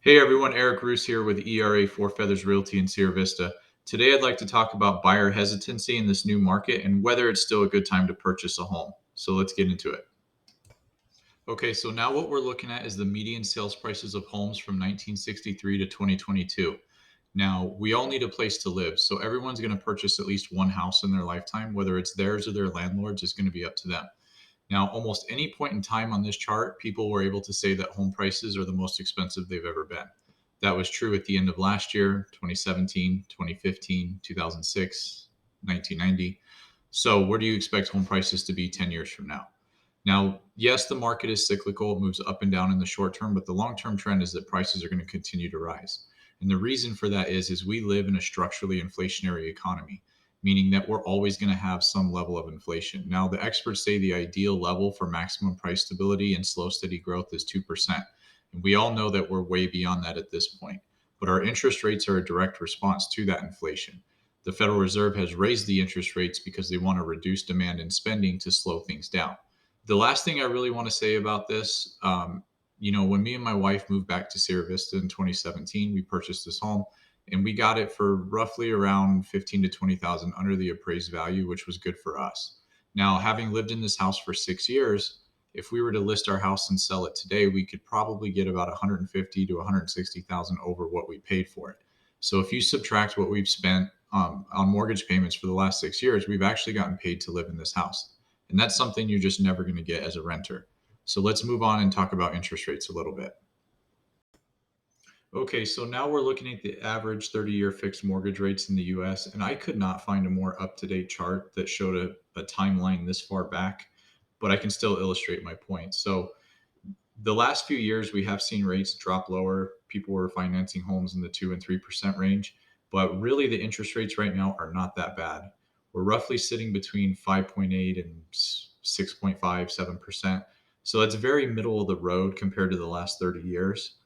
Hey everyone, Eric Roos here with ERA Four Feathers Realty in Sierra Vista. Today I'd like to talk about buyer hesitancy in this new market and whether it's still a good time to purchase a home. So let's get into it. Okay, so now what we're looking at is the median sales prices of homes from 1963 to 2022. Now, we all need a place to live, so everyone's going to purchase at least one house in their lifetime, whether it's theirs or their landlord's is going to be up to them. Now, almost any point in time on this chart, people were able to say that home prices are the most expensive they've ever been. That was true at the end of last year, 2017, 2015, 2006, 1990. So, where do you expect home prices to be 10 years from now? Now, yes, the market is cyclical, it moves up and down in the short term, but the long-term trend is that prices are going to continue to rise. And the reason for that is we live in a structurally inflationary economy, meaning that we're always going to have some level of inflation. Now, the experts say the ideal level for maximum price stability and slow steady growth is 2%. And we all know that we're way beyond that at this point. But our interest rates are a direct response to that inflation. The Federal Reserve has raised the interest rates because they want to reduce demand and spending to slow things down. The last thing I really want to say about this, when me and my wife moved back to Sierra Vista in 2017, we purchased this home and we got it for roughly around 15 to 20,000 under the appraised value, which was good for us. Now, having lived in this house for 6 years, if we were to list our house and sell it today, we could probably get about 150 to 160,000 over what we paid for it. So if you subtract what we've spent on mortgage payments for the last 6 years, we've actually gotten paid to live in this house. And that's something you're just never going to get as a renter. So let's move on and talk about interest rates a little bit. Okay, so now we're looking at the average 30-year fixed mortgage rates in the US, and I could not find a more up-to-date chart that showed a timeline this far back, but I can still illustrate my point. So the last few years, we have seen rates drop lower. People were financing homes in the 2 and 3% range, but really the interest rates right now are not that bad. We're roughly sitting between 5.8 and 6.5, 7%. So that's very middle of the road compared to the last 30 years.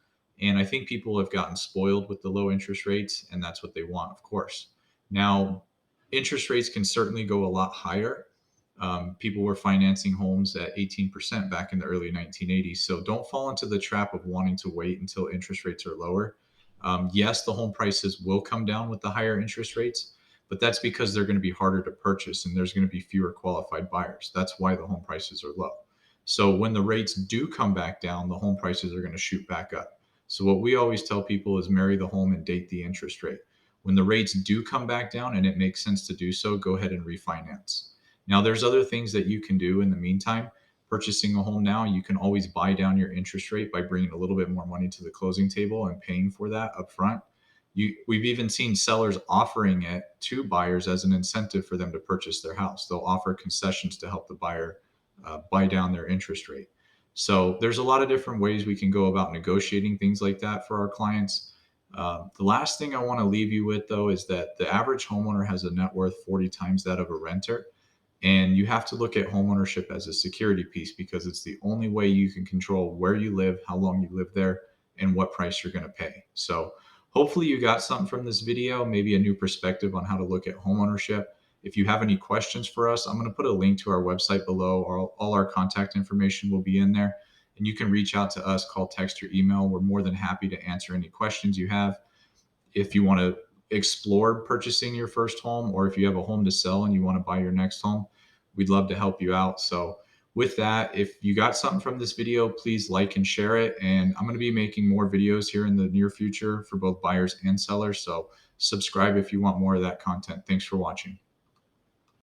And I think people have gotten spoiled with the low interest rates, and that's what they want, of course. Now, interest rates can certainly go a lot higher. People were financing homes at 18% back in the early 1980s. So don't fall into the trap of wanting to wait until interest rates are lower. Yes, the home prices will come down with the higher interest rates, but that's because they're going to be harder to purchase and there's going to be fewer qualified buyers. That's why the home prices are low. So when the rates do come back down, the home prices are going to shoot back up. So what we always tell people is marry the home and date the interest rate. When the rates do come back down and it makes sense to do so, go ahead and refinance. Now, there's other things that you can do in the meantime. Purchasing a home now, you can always buy down your interest rate by bringing a little bit more money to the closing table and paying for that up front. We've even seen sellers offering it to buyers as an incentive for them to purchase their house. They'll offer concessions to help the buyer buy down their interest rate. So there's a lot of different ways we can go about negotiating things like that for our clients. The last thing I want to leave you with, though, is that the average homeowner has a net worth 40 times that of a renter. And you have to look at homeownership as a security piece because it's the only way you can control where you live, how long you live there, and what price you're going to pay. So hopefully you got something from this video, maybe a new perspective on how to look at homeownership. If you have any questions for us, I'm going to put a link to our website below. All our contact information will be in there. And you can reach out to us, call, text, or email. We're more than happy to answer any questions you have. If you want to explore purchasing your first home, or if you have a home to sell and you want to buy your next home, we'd love to help you out. So with that, if you got something from this video, please like and share it. And I'm going to be making more videos here in the near future for both buyers and sellers. So subscribe if you want more of that content. Thanks for watching.